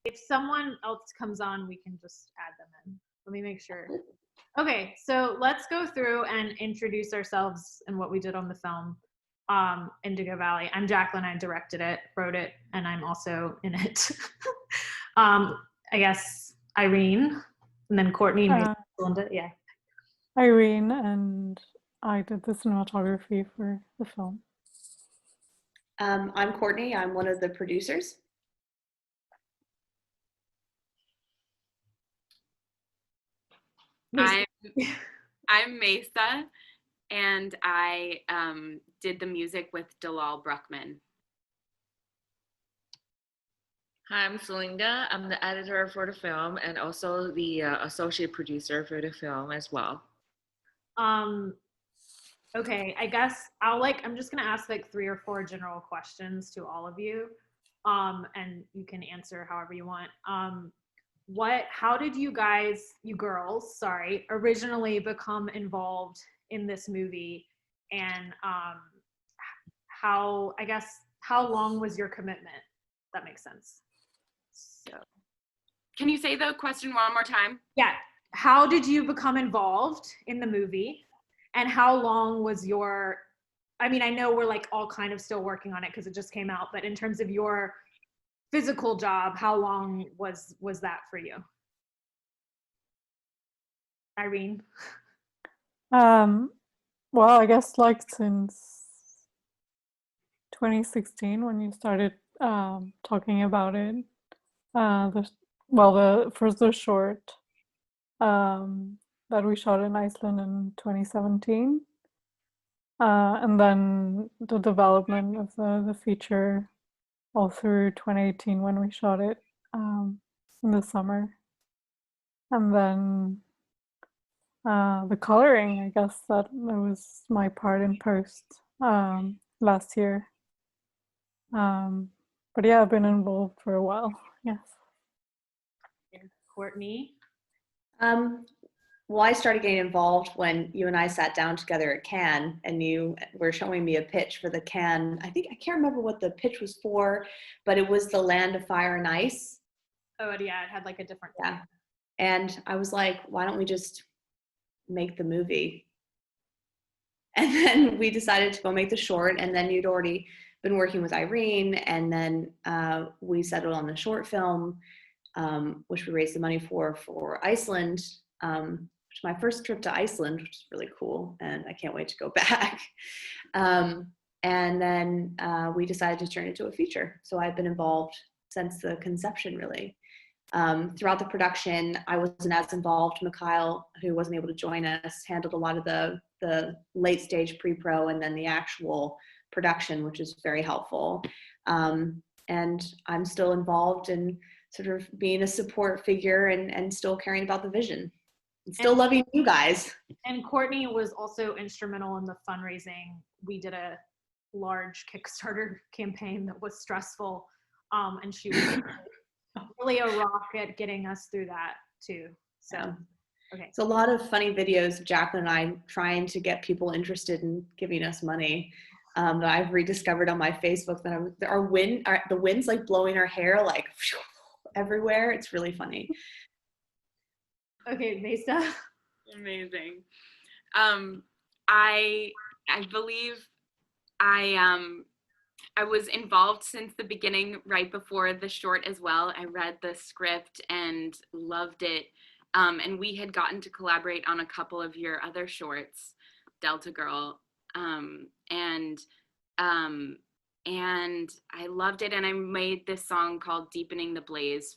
If someone else comes on, we can just add them in. Let me make sure. Okay, so let's go through and introduce ourselves and what we did on the film, Indigo Valley. I'm Jaclyn. I directed it, wrote it, and I'm also in it. I guess Irene, and then Courtney, Selinda, yeah. Irene, and I did the cinematography for the film. I'm Courtney. I'm one of the producers. I'm Maesa, and I did the music with Dalal Bruckman. Hi, I'm Selinda. I'm the editor for the film and also the associate producer for the film as well. Okay, I guess I'm just gonna ask like 3 or 4 general questions to all of you, and you can answer however you want. How did you girls, originally become involved in this movie, and how long was your commitment? That makes sense. So, can you say the question one more time? Yeah. How did you become involved in the movie, and how long was your? I mean, I know we're like all kind of still working on it because it just came out, but in terms of your physical job, how long was that for you? Irene? Well, I guess like since 2016 when you started talking about it. The short that we shot in Iceland in 2017. And then the development of the feature all through 2018 when we shot it in the summer. And then the coloring, I guess that was my part in post last year. But yeah, I've been involved for a while, yes. Courtney? Well, I started getting involved when you and I sat down together at Cannes, and you were showing me a pitch for the Cannes. I can't remember what the pitch was for, but it was the Land of Fire and Ice. Oh, yeah, it had like a different thing. Yeah. And I was like, why don't we just make the movie? And then we decided to go make the short, and then you'd already been working with Irene, and then we settled on the short film, which we raised the money for Iceland, which is my first trip to Iceland, which is really cool, and I can't wait to go back. And then we decided to turn it into a feature. So I've been involved since the conception, really. Throughout the production, I wasn't as involved. Mikhail, who wasn't able to join us, handled a lot of the late stage pre-pro and then the actual production, which is very helpful. And I'm still involved in sort of being a support figure and still caring about the vision. And still loving you guys. And Courtney was also instrumental in the fundraising. We did a large Kickstarter campaign that was stressful, and she was really a rock at getting us through that too. So, okay. It's a lot of funny videos of Jaclyn and I trying to get people interested in giving us money. That I've rediscovered on my Facebook. That the wind's like blowing our hair like everywhere. It's really funny. Okay, Maesa. Amazing. I believe I was involved since the beginning, right before the short as well. I read the script and loved it. And we had gotten to collaborate on a couple of your other shorts, Delta Girl. And I loved it. And I made this song called Deepening the Blaze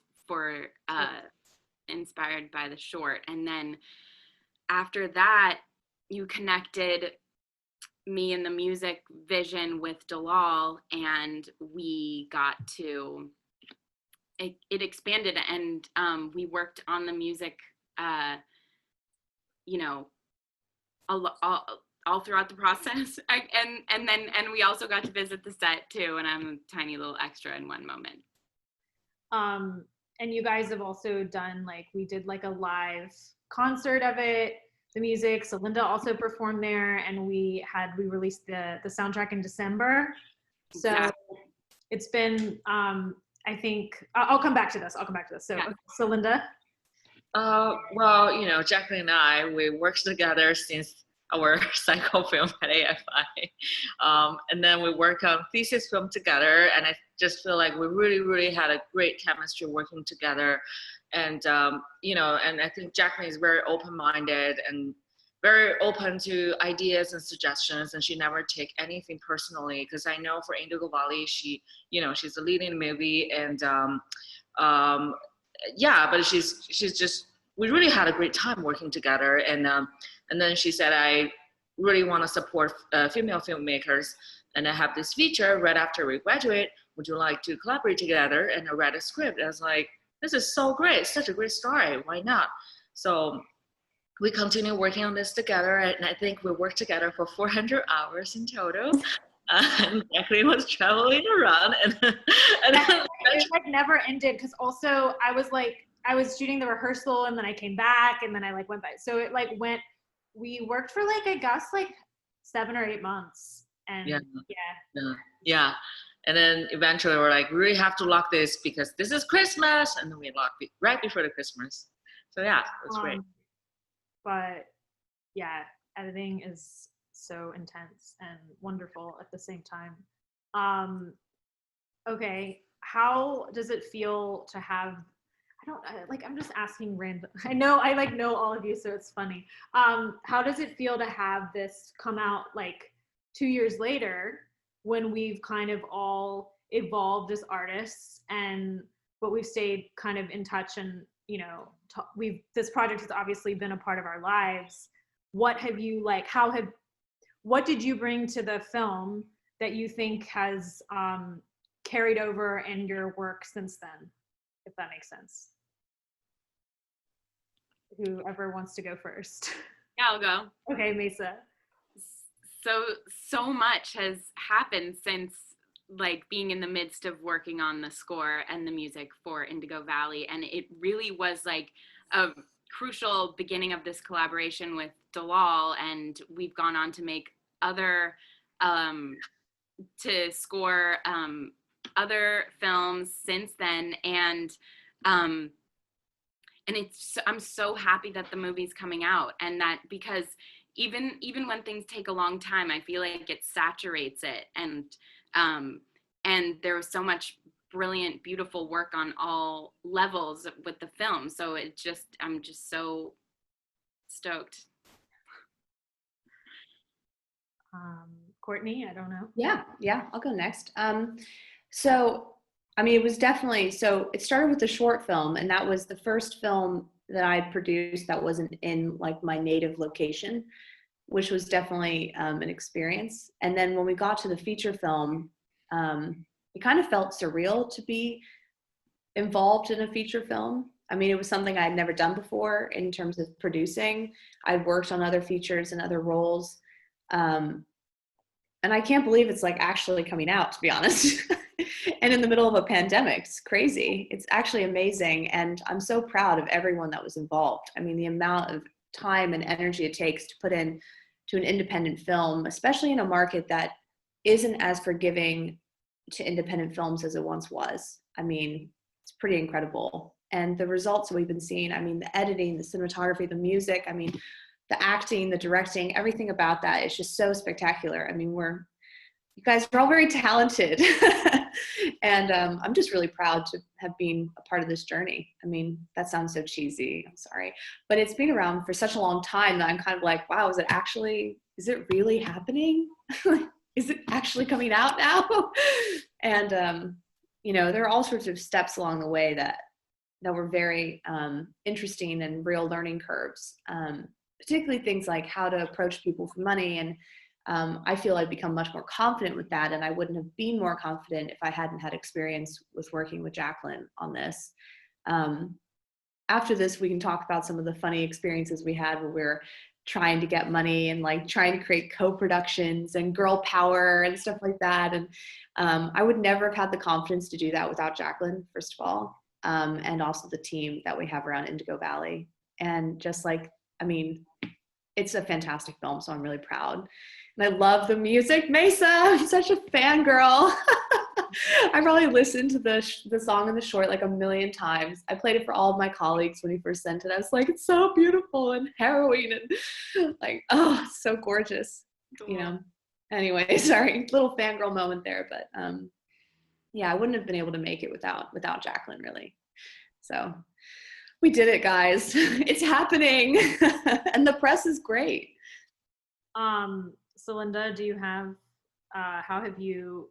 inspired by the short. And then after that, you connected me and the music vision with Dalal, and we got to, it expanded, and we worked on the music, all throughout the process. And we also got to visit the set too, and I'm a tiny little extra in one moment. And you guys have also done, we did a live concert of it, the music. Selinda also performed there, and we released the soundtrack in December. So It's been I think I'll come back to this. So, Yeah. Selinda. Well, Jaclyn and I, we worked together since our cycle film at AFI. And then we work on thesis film together. And I just feel like we really, really had a great chemistry working together. And, and I think Jaclyn is very open-minded and very open to ideas and suggestions. And she never take anything personally. Because I know for Indigo Valley, she's the lead in the movie. And but she's just, we really had a great time working together. And then she said, I really want to support female filmmakers, and I have this feature right after we graduate. Would you like to collaborate together? And I read a script. I was like, this is so great, such a great story. Why not? So we continue working on this together, and I think we worked together for 400 hours in total. And Jaclyn was traveling around, and it like never ended, because also I was shooting the rehearsal, and then I came back, and then I like went back. So it like we worked for like, I guess like 7 or 8 months. And yeah. And then eventually we're like, we really have to lock this because this is Christmas. And then we locked it right before the Christmas. So yeah, it was great. But yeah, editing is so intense and wonderful at the same time. Okay, how does it feel to have, I'm just asking random, I know all of you, so it's funny. How does it feel to have this come out like 2 years later, when we've kind of all evolved as artists, but we've stayed kind of in touch, and this project has obviously been a part of our lives. What have you what did you bring to the film that you think has carried over in your work since then, if that makes sense? Whoever wants to go first. Yeah, I'll go. Okay, Maesa. So much has happened since like being in the midst of working on the score and the music for Indigo Valley. And it really was like a crucial beginning of this collaboration with Dalal. And we've gone on to make other, to score other films since then. And I'm so happy that the movie's coming out, and that because even when things take a long time, I feel like it saturates it, and there was so much brilliant, beautiful work on all levels with the film. So I'm just so stoked. Courtney, I don't know. Yeah, I'll go next. So, I mean, it was definitely, it started with the short film, and that was the first film that I produced that wasn't in like my native location, which was definitely an experience. And then when we got to the feature film, it kind of felt surreal to be involved in a feature film. I mean, it was something I had never done before in terms of producing. I'd worked on other features and other roles. And I can't believe it's like actually coming out, to be honest. And in the middle of a pandemic, it's crazy. It's actually amazing. And I'm so proud of everyone that was involved. I mean, the amount of time and energy it takes to put in to an independent film, especially in a market that isn't as forgiving to independent films as it once was. I mean, it's pretty incredible. And the results that we've been seeing, I mean, the editing, the cinematography, the music, I mean, the acting, the directing, everything about that is just so spectacular. I mean, you guys are all very talented. And I'm just really proud to have been a part of this journey. I mean, that sounds so cheesy, I'm sorry. But it's been around for such a long time that I'm kind of like, wow, is it really happening? Is it actually coming out now? And, there are all sorts of steps along the way that were very interesting and real learning curves. Particularly things like how to approach people for money. And I feel I've become much more confident with that, and I wouldn't have been more confident if I hadn't had experience with working with Jaclyn on this. After this, we can talk about some of the funny experiences we had where we're trying to get money and like trying to create co-productions and girl power and stuff like that. And I would never have had the confidence to do that without Jaclyn, first of all, and also the team that we have around Indigo Valley. And just like, I mean, it's a fantastic film, so I'm really proud. And I love the music. Maesa, I'm such a fangirl. I probably listened to the song in the short like a million times. I played it for all of my colleagues when he first sent it. I was like, it's so beautiful and harrowing and like, oh, it's so gorgeous, you know. Anyway, sorry, little fangirl moment there, but yeah, I wouldn't have been able to make it without Jaclyn, really. So we did it, guys. It's happening, and the press is great. Selinda, do you have? How have you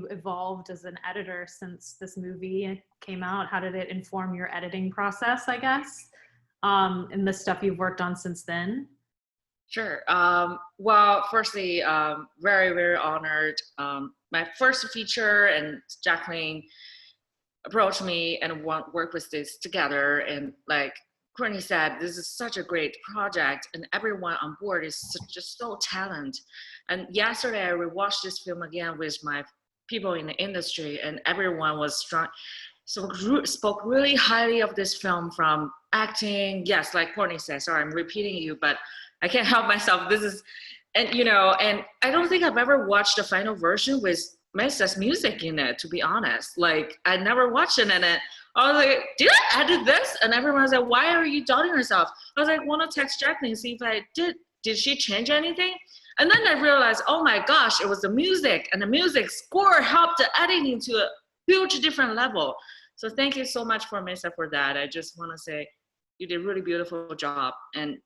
evolved as an editor since this movie came out? How did it inform your editing process, I guess, and the stuff you've worked on since then? Sure. Well, firstly, very, very honored. My first feature, and Jaclyn approached me and work with this together. And like Courtney said, this is such a great project, and everyone on board is just so talented. And yesterday, I rewatched this film again with my people in the industry, and everyone was strong. So spoke really highly of this film, from acting. Yes, like Courtney said. Sorry, I'm repeating you, but I can't help myself. This is, and you know, and I don't think I've ever watched the final version with Maesa's music in it, to be honest. Like, I never watched it, and I was like, did I edit this? And everyone was like, why are you doubting yourself? I was like, want to text Jaclyn and see if I did she change anything? And then I realized, oh my gosh, it was the music, and the music score helped the editing to a huge different level. So thank you so much for Maesa for that. I just want to say you did a really beautiful job. And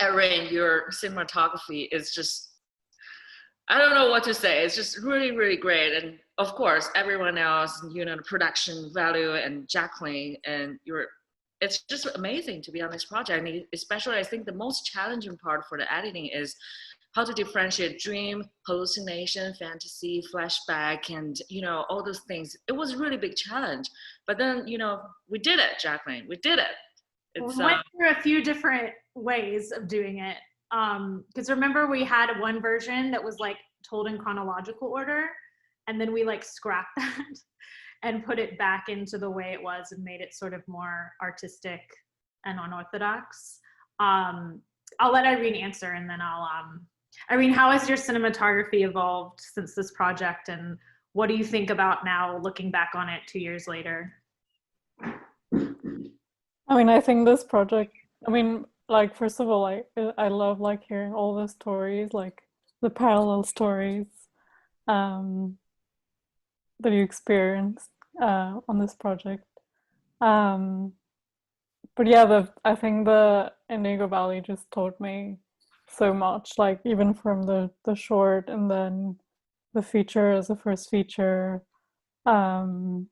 Irene, your cinematography is just, I don't know what to say. It's just really, really great. And of course, everyone else, you know, the production value, and Jaclyn, and it's just amazing to be on this project. I mean, especially, I think the most challenging part for the editing is how to differentiate dream, hallucination, fantasy, flashback, and, you know, all those things. It was a really big challenge. But then, you know, we did it, Jaclyn. We did it. We went through a few different ways of doing it. Because remember, we had one version that was like told in chronological order, and then we like scrapped that and put it back into the way it was and made it sort of more artistic and unorthodox. I'll let Irene answer, and then Irene, how has your cinematography evolved since this project, and what do you think about now looking back on it 2 years later? I mean, I think this project, I mean, like, first of all, I love like hearing all the stories, like the parallel stories that you experienced on this project. But yeah, I think the Indigo Valley just taught me so much, like even from the short and then the feature as a first feature, just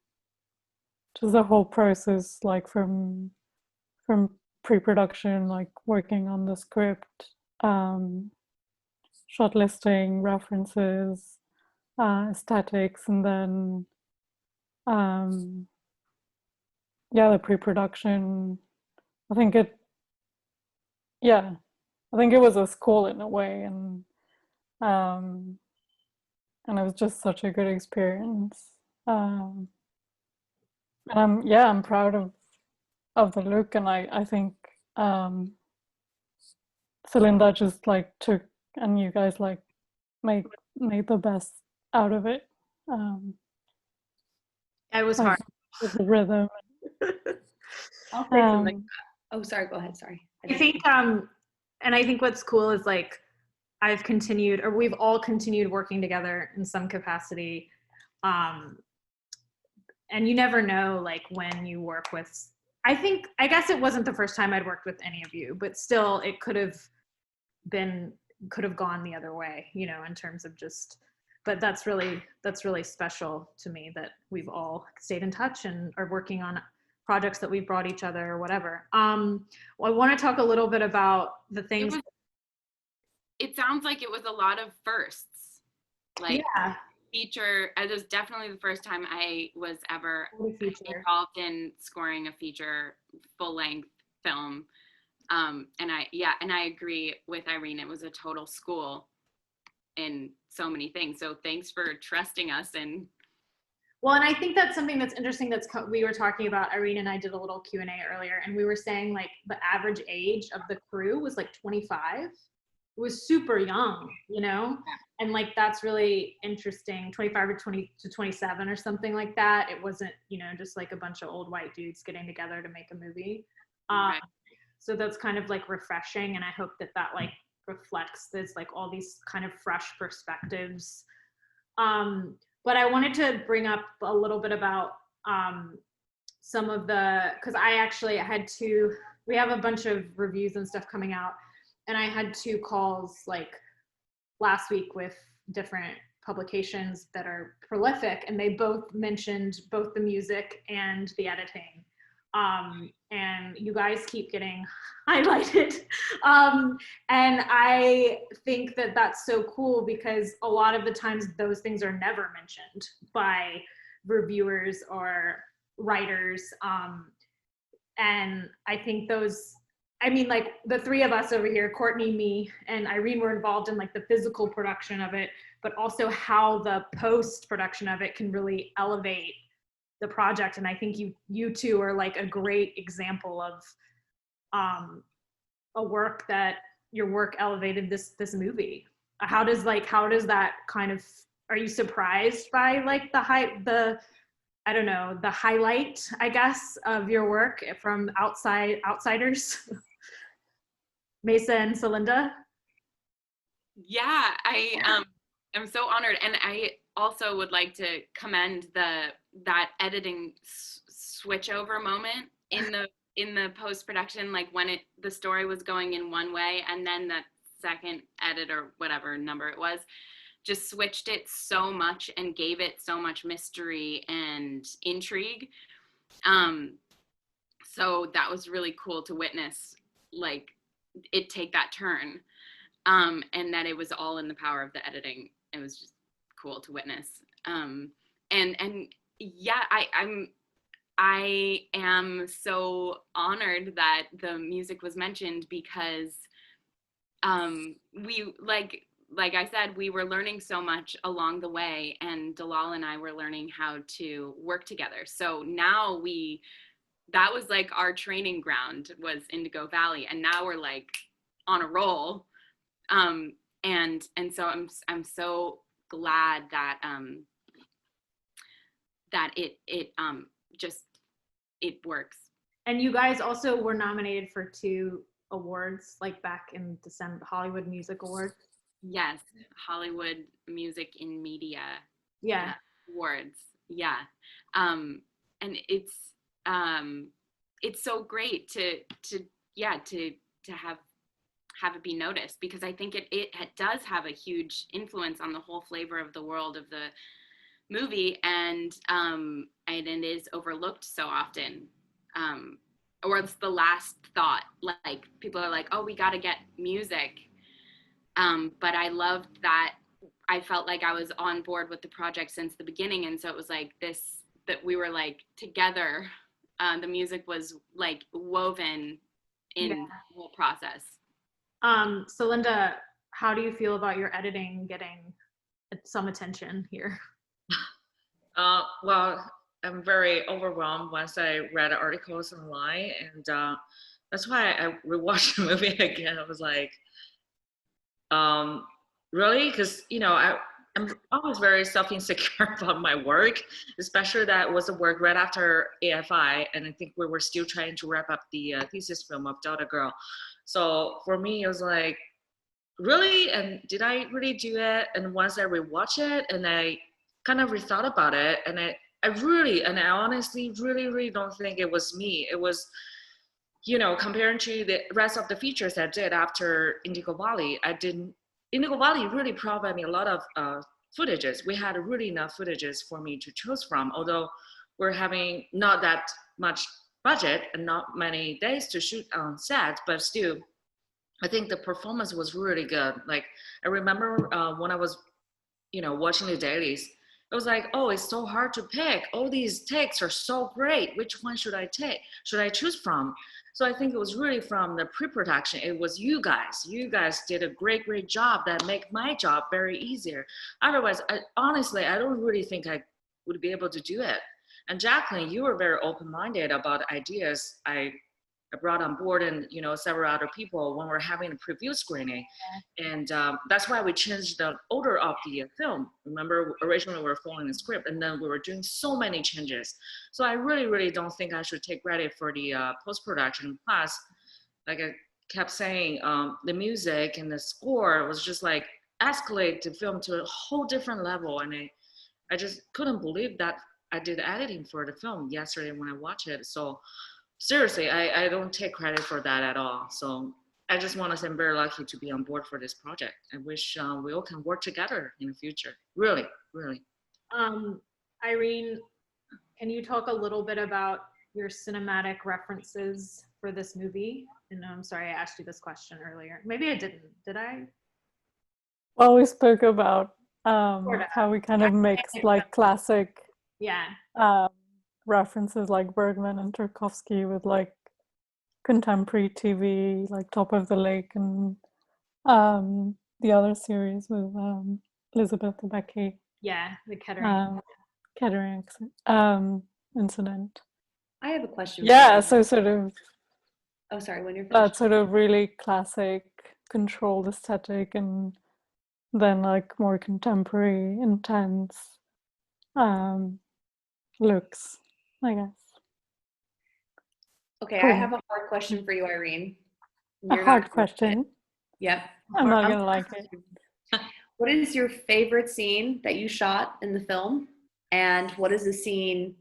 the whole process, like from pre-production, like working on the script, shot listing, references, aesthetics, and then yeah, the pre-production. I think it was a school in a way, and it was just such a good experience. And I'm proud of the look, and I think Selinda just like took, and you guys like made the best out of it. It was like, hard. with the rhythm. I'll say something. Oh, sorry. Go ahead. Sorry. I think, and I think what's cool is like we've all continued working together in some capacity. And you never know, like, when you work with, I guess it wasn't the first time I'd worked with any of you, but still it could have gone the other way, you know, in terms of just, but that's really special to me that we've all stayed in touch and are working on projects that we've brought each other or whatever. Well, I want to talk a little bit about the things. It sounds like it was a lot of firsts. Like, yeah. Feature, it was definitely the first time I was ever involved in scoring a feature full-length film. And I agree with Irene. It was a total school in so many things. So thanks for trusting us. And well, and I think that's something that's interesting. We were talking about, Irene and I did a little Q&A earlier, and we were saying like the average age of the crew was like 25. It was super young, you know? And like, that's really interesting. 25 or 20 to 27 or something like that. It wasn't, you know, just like a bunch of old white dudes getting together to make a movie. Right. So that's kind of like refreshing. And I hope that that like reflects this, like all these kind of fresh perspectives. But I wanted to bring up a little bit about some of because I actually had we have a bunch of reviews and stuff coming out, and I had 2 calls like last week with different publications that are prolific, and they both mentioned both the music and the editing. And you guys keep getting highlighted. And I think that that's so cool because a lot of the times those things are never mentioned by reviewers or writers. And I think like the 3 of us over here, Courtney, me, and Irene, were involved in like the physical production of it, but also how the post-production of it can really elevate the project. And I think you 2 are like a great example of your work elevated this movie. How does that kind of, are you surprised by like the highlight, I guess, of your work from outsiders? Maesa and Selinda? Yeah, I'm so honored, and I also would like to commend that editing switchover moment in the post-production, like when the story was going in one way, and then that second edit or whatever number it was just switched it so much and gave it so much mystery and intrigue. So that was really cool to witness, like it take that turn, and that it was all in the power of the editing. It was just cool to witness. And yeah, I am so honored that the music was mentioned because we, like I said, we were learning so much along the way, and Dalal and I were learning how to work together. So now that was like our training ground was Indigo Valley, and now we're like on a roll. And so I'm so glad that that it works. And you guys also were nominated for 2 awards, like back in December, Hollywood Music Awards. Yes, Hollywood Music in Media. Yeah. Awards. Yeah. And it's so great to have it be noticed, because I think it does have a huge influence on the whole flavor of the world of the movie, and it is overlooked so often, or it's the last thought. Like people are like, oh, we got to get music, but I loved that. I felt like I was on board with the project since the beginning, and so it was like this, that we were like together. The music was like woven in the whole process. Selinda, how do you feel about your editing getting some attention here? Well, I'm very overwhelmed once I read articles online, and that's why I rewatched the movie again. I was like, really? Because, you know, I'm always very self-insecure about my work, especially that was the work right after AFI, and I think we were still trying to wrap up the thesis film of Delta Girl. So for me, it was like, really? And did I really do it? And once I rewatch it, and I kind of rethought about it, and I honestly really don't think it was me. It was, you know, comparing to the rest of the features I did after Indigo Valley, Indigo Valley really provided me a lot of footages. We had really enough footages for me to choose from, although we're having not that much budget and not many days to shoot on set, but still, I think the performance was really good. Like, I remember when I was, you know, watching the dailies, it was like, oh, it's so hard to pick. All these takes are so great. Which one should I choose from? So I think it was really from the pre-production. It was you guys. You guys did a great job that make my job very easier. Otherwise, honestly, I don't really think I would be able to do it. And Jaclyn, you were very open-minded about ideas I I brought on board, and several other people when we're having a preview screening, and that's why we changed the order of the film. Remember, originally we were following the script, and then we were doing so many changes. So I really don't think I should take credit for the post-production. Plus, like I kept saying, the music and the score was just like escalate the film to a whole different level, and I just couldn't believe that I did editing for the film yesterday when I watched it. So seriously, I don't take credit for that at all. So I just want to say I'm very lucky to be on board for this project. I wish we all can work together in the future. Really. Irene, can you talk a little bit about your cinematic references for this movie? And I'm sorry, I asked you this question earlier. Maybe I didn't. Did I? Well, we spoke about how we kind of mix like classic references like Bergman and Tarkovsky with like contemporary TV, like Top of the Lake, and the other series with Elizabeth Debicki. Yeah, the Kettering. Kettering incident. I have a question. Yeah, so sort of. Oh, sorry. When you're finished. That sort of really classic, controlled aesthetic, and then like more contemporary, intense looks, I guess. Okay, Cool. I have a hard question for you, Irene. A hard question. Yep. I'm not gonna like it. What is your favorite scene that you shot in the film? And what is the scene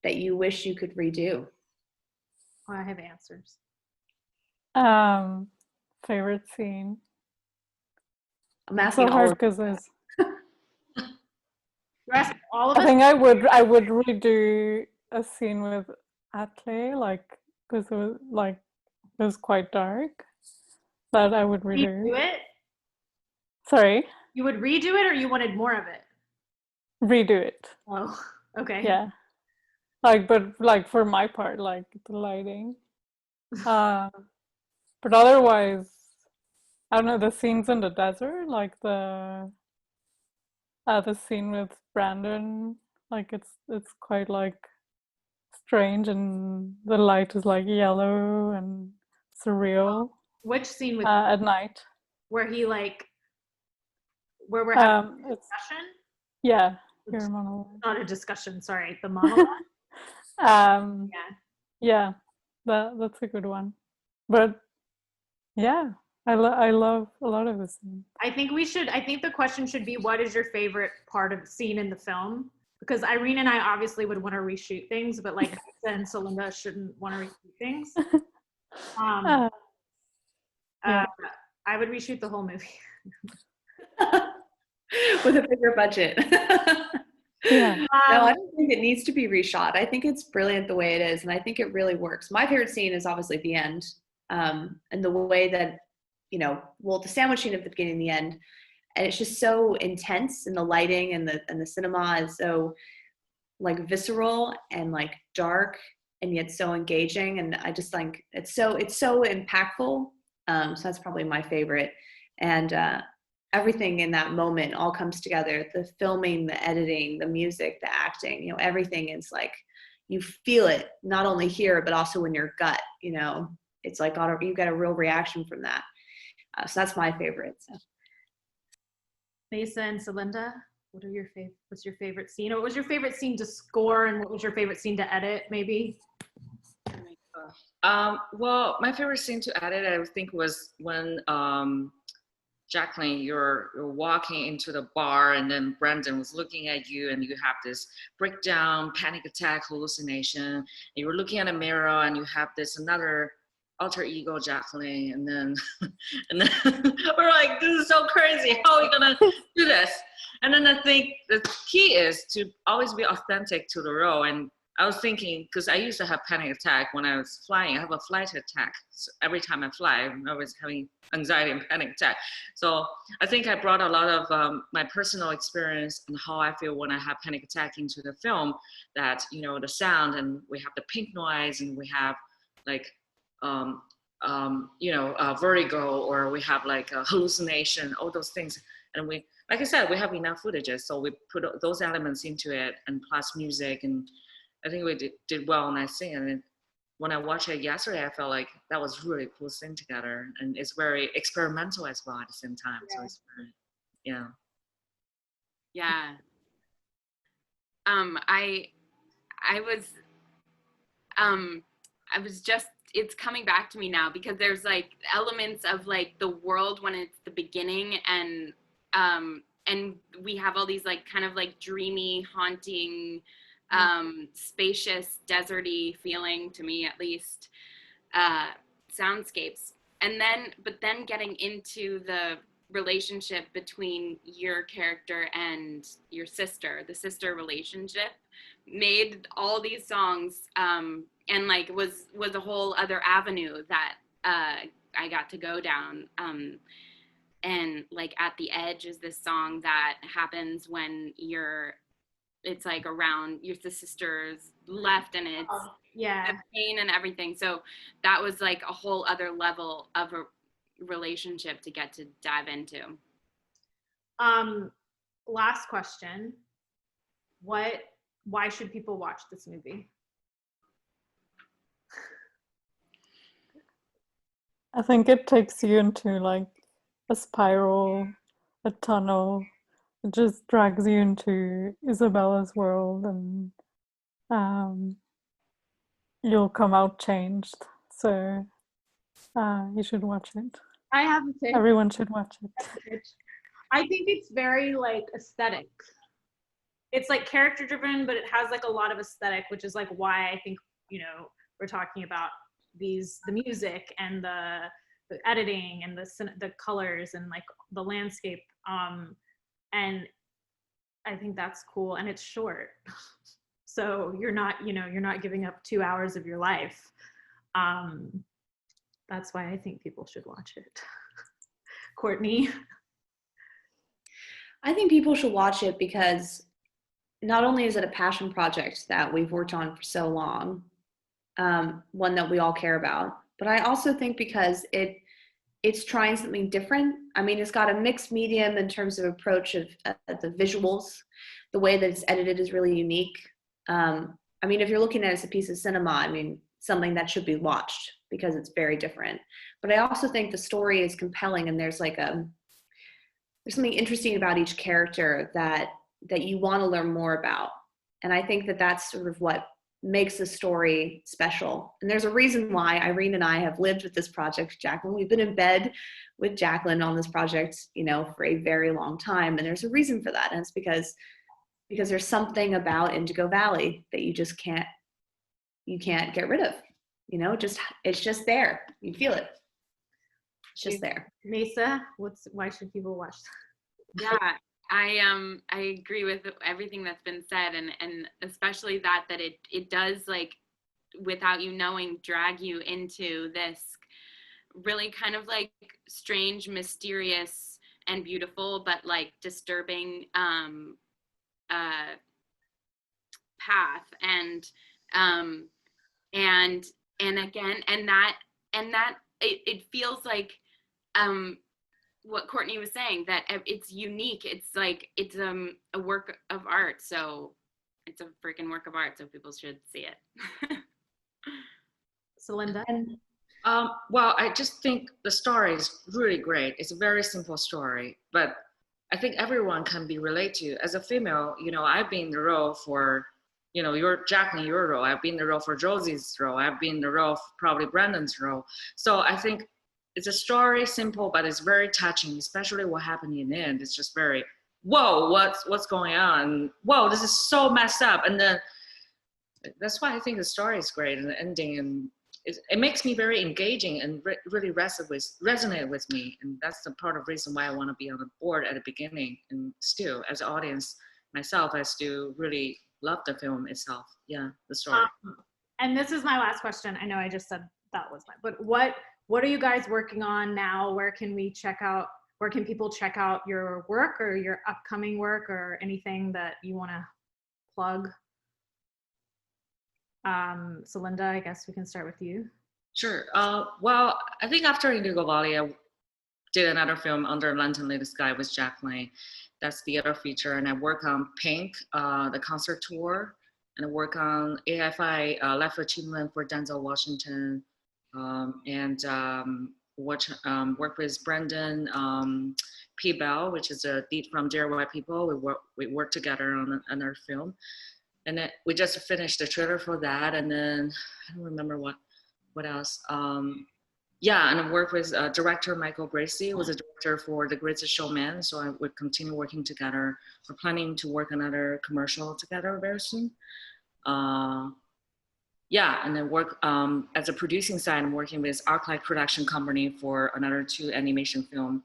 that you wish you could redo? Oh, I have answers. Favorite scene? I'm So asking all hard of because there's. All of I us. think I would redo a scene with Atle, like because it was quite dark. That I would redo. Redo it? Sorry? You would redo it, or you wanted more of it? Redo it. Oh, okay. Yeah. But for my part, like the lighting. But otherwise, I don't know, the scenes in the desert, like the scene with Brandon, like it's quite like strange, and the light is like yellow and surreal. Which scene with at night? Where he like where we're having a discussion? Yeah, your monologue. Not a discussion, sorry, the monologue. Yeah, that's a good one. But yeah, I love a lot of the scenes. I think the question should be, what is your favorite part of the scene in the film? Because Irene and I obviously would want to reshoot things, but like Maesa and Selinda shouldn't want to reshoot things. I would reshoot the whole movie. With a bigger budget. Yeah. No, I don't think it needs to be reshot. I think it's brilliant the way it is, and I think it really works. My favorite scene is obviously the end, and the way that, the sandwich scene at the beginning and the end, and it's just so intense, and the lighting and the cinema is so like visceral and like dark, and yet so engaging, and I just think it's so impactful. So that's probably my favorite, and everything in that moment all comes together. The filming, the editing, the music, the acting, everything is like, you feel it not only here, but also in your gut, it's like you get a real reaction from that. So that's my favorite. So. Maesa and Selinda, what's your favorite scene? What was your favorite scene to score, and what was your favorite scene to edit, maybe? Well, my favorite scene to edit, I think, was when Jaclyn, you're walking into the bar, and then Brandon was looking at you, and you have this breakdown, panic attack, hallucination. And you're looking at a mirror, and you have this another alter ego, Jaclyn, and then we're like, this is so crazy. How are we gonna do this? And then I think the key is to always be authentic to the role. And I was thinking, because I used to have panic attack when I was flying. I have a flight attack. So every time I fly, I'm always having anxiety and panic attack. So I think I brought a lot of my personal experience and how I feel when I have panic attack into the film. That, the sound, and we have the pink noise, and we have like, vertigo, or we have like a hallucination, all those things. And we, like I said, we have enough footages, so we put those elements into it, and plus music, and I think we did well, and I think, and when I watched it yesterday, I felt like that was really cool scene together, and it's very experimental as well at the same time. So it's very, yeah. Yeah. I was just, it's coming back to me now because there's like elements of like the world when it's the beginning, and we have all these like kind of like dreamy, haunting, spacious, deserty feeling, to me at least, soundscapes. And then, but then getting into the relationship between your character and your sister, the sister relationship, made all these songs, and like was a whole other avenue that I got to go down. And like At the Edge is this song that happens when it's like around the sister's left, and it's the pain and everything. So that was like a whole other level of a relationship to get to dive into. Last question. Why should people watch this movie? I think it takes you into like a spiral, a tunnel. It just drags you into Isabella's world, and you'll come out changed. So you should watch it. I have to say, everyone should watch it. I think it's very like aesthetic. It's like character driven, but it has like a lot of aesthetic, which is like why I think, you know, we're talking about the music and the editing and the colors and like the landscape. And I think that's cool, and it's short. So you're not giving up 2 hours of your life. That's why I think people should watch it. Courtney? I think people should watch it because not only is it a passion project that we've worked on for so long, one that we all care about, but I also think because it's trying something different. I mean, it's got a mixed medium in terms of approach of the visuals. The way that it's edited is really unique. I mean, if you're looking at it as a piece of cinema, I mean, something that should be watched because it's very different. But I also think the story is compelling, and there's something interesting about each character that you want to learn more about. And I think that that's sort of what makes the story special. And there's a reason why Irene and I have lived with this project, Jaclyn. We've been in bed with Jaclyn on this project, you know, for a very long time. And there's a reason for that. And it's because there's something about Indigo Valley that you can't get rid of. You know, it's just there. You feel it. It's just there. Maesa, why should people watch that? Yeah, I agree with everything that's been said, and especially that it does, like, without you knowing, drag you into this really kind of like strange, mysterious, and beautiful, but like disturbing path, and again, and that it feels like what Courtney was saying, that it's unique. It's like it's a work of art. So it's a freaking work of art. So people should see it. Selinda? Well, I just think the story is really great. It's a very simple story, but I think everyone can be related to. As a female, you know, I've been in the role for, you know, Jaclyn, your role. I've been in the role for Josie's role. I've been in the role for probably Brandon's role. So I think it's a story, simple, but it's very touching, especially what happened in the end. It's just very, whoa, what's going on? Whoa, this is so messed up. And then that's why I think the story is great, and the ending, and it makes me very engaging and really resonate with me. And that's the part of the reason why I want to be on the board at the beginning. And still, as an audience myself, I still really love the film itself. Yeah, the story. And this is my last question. I know I just said that was but what are you guys working on now? Where can people check out your work or your upcoming work or anything that you want to plug? Selinda, I guess we can start with you. Sure. Well, I think after Indigo Valley, I did another film, Under Lantern Lit Sky, with Jaclyn. That's the other feature. And I work on Pink, the concert tour. and I work on AFI Life Achievement for Denzel Washington, and work with Brendan P. Bell, which is a lead from Dear White People. We work together on another film, and then we just finished the trailer for that, and then I don't remember what else. Yeah, and I work with director Michael Bracey, who was a director for The Greatest Showman. So I would continue working together. We're planning to work another commercial together very soon. Yeah, and then work as a producing side. I'm working with Arclight Production Company for another 2 animation film.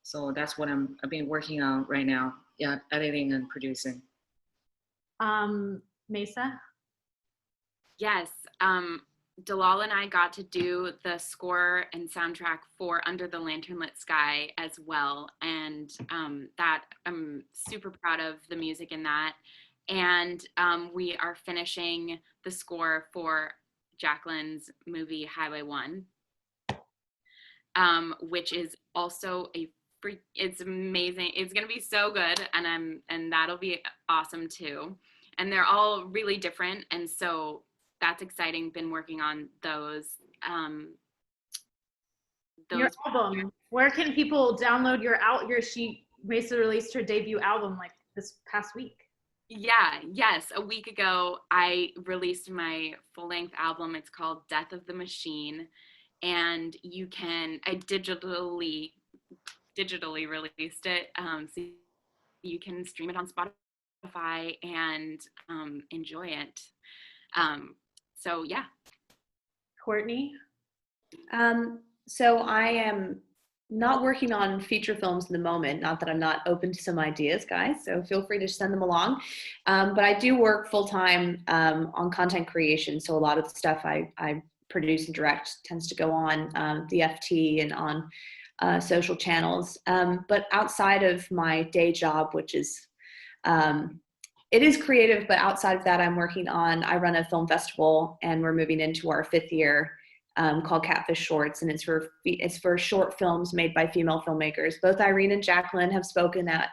So that's what I've been working on right now. Yeah, editing and producing. Maesa? Yes. Dalal and I got to do the score and soundtrack for Under the Lanternlit Sky as well. And that I'm super proud of the music in that. And we are finishing the score for Jaclyn's movie Highway 1, which is also it's amazing. It's gonna be so good, and that'll be awesome too. And they're all really different, and so that's exciting. Been working on those. Your album. Where can people download she Maesa released her debut album like this past week. Yeah, yes. A week ago, I released my full-length album. It's called Death of the Machine, and I digitally released it, so you can stream it on Spotify and enjoy it. So yeah. Courtney? So I am not working on feature films in the moment, not that I'm not open to some ideas, guys, so feel free to send them along. But I do work full-time on content creation, so a lot of the stuff I produce and direct tends to go on the FT and on social channels. But outside of my day job, which is, it is creative, but outside of that, I run a film festival, and we're moving into our 5th year, called Catfish Shorts, and it's for short films made by female filmmakers. Both Irene and Jaclyn have spoken at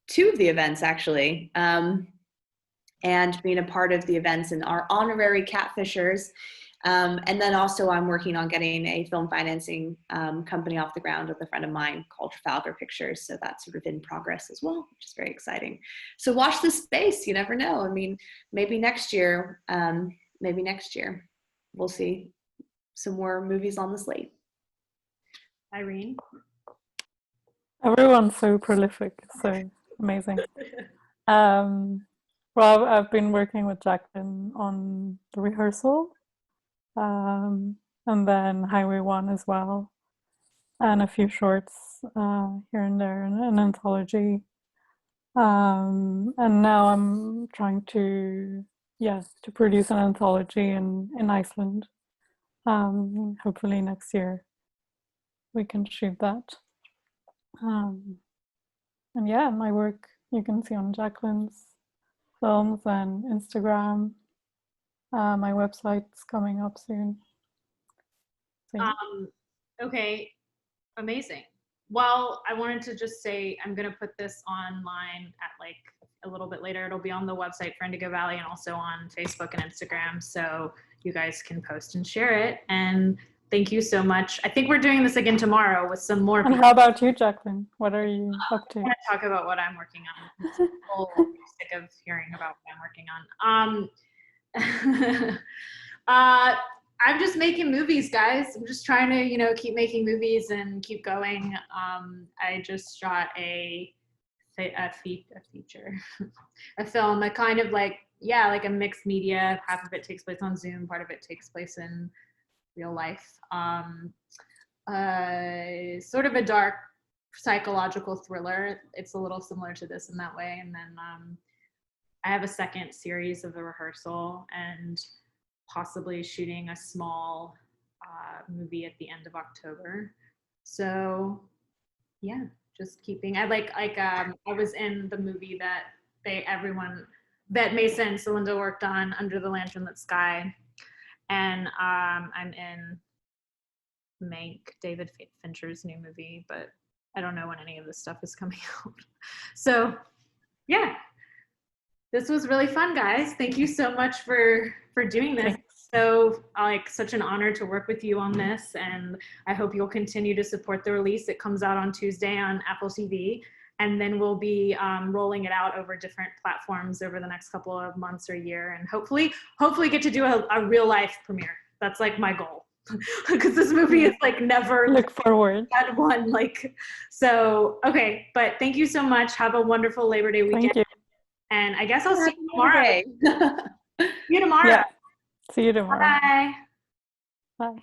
2 of the events, actually, and being a part of the events and our honorary catfishers. And then also I'm working on getting a film financing company off the ground with a friend of mine called Trafalgar Pictures. So that's sort of in progress as well, which is very exciting. So watch this space. You never know. I mean, maybe next year, we'll see some more movies on the slate. Irene? Everyone's so prolific, so amazing. Well, I've been working with Jaclyn on the rehearsal, and then Highway 1 as well, and a few shorts here and there, and an anthology. And now I'm trying to produce an anthology in Iceland. Hopefully next year we can shoot that. And yeah, my work you can see on Jaclyn's films and Instagram. My website's coming up soon. So, yeah. Okay, amazing. Well, I wanted to just say I'm going to put this online at like a little bit later. It'll be on the website for Indigo Valley and also on Facebook and Instagram, so you guys can post and share it. And thank you so much. I think we're doing this again tomorrow with some more people. And how about you, Jaclyn? What are you up to? I want to talk about what I'm working on. I'm sick of hearing about what I'm working on. I'm just making movies, guys. I'm just trying to, keep making movies and keep going. I just shot a feature, a film, a kind of like a mixed media. Half of it takes place on Zoom, part of it takes place in real life. Sort of a dark psychological thriller. It's a little similar to this in that way. And then I have a second series of the rehearsal and possibly shooting a small movie at the end of October. So yeah, just keeping. I was in the movie that Maesa and Selinda worked on, Under the Lanternlit Sky, and I'm in Mank, David Fincher's new movie, but I don't know when any of this stuff is coming out. So yeah, This was really fun, guys. Thank you so much for doing this. Thanks. So such an honor to work with you on this, and I hope you'll continue to support the release. It comes out on Tuesday on Apple TV, and then we'll be rolling it out over different platforms over the next couple of months or year, and hopefully get to do a real life premiere. That's like my goal, because this movie is like never Look forward. had one so. Okay, but thank you so much. Have a wonderful Labor Day weekend. Thank you. And I guess I'll see you tomorrow. See you tomorrow. Yeah. See you tomorrow. Bye. Bye.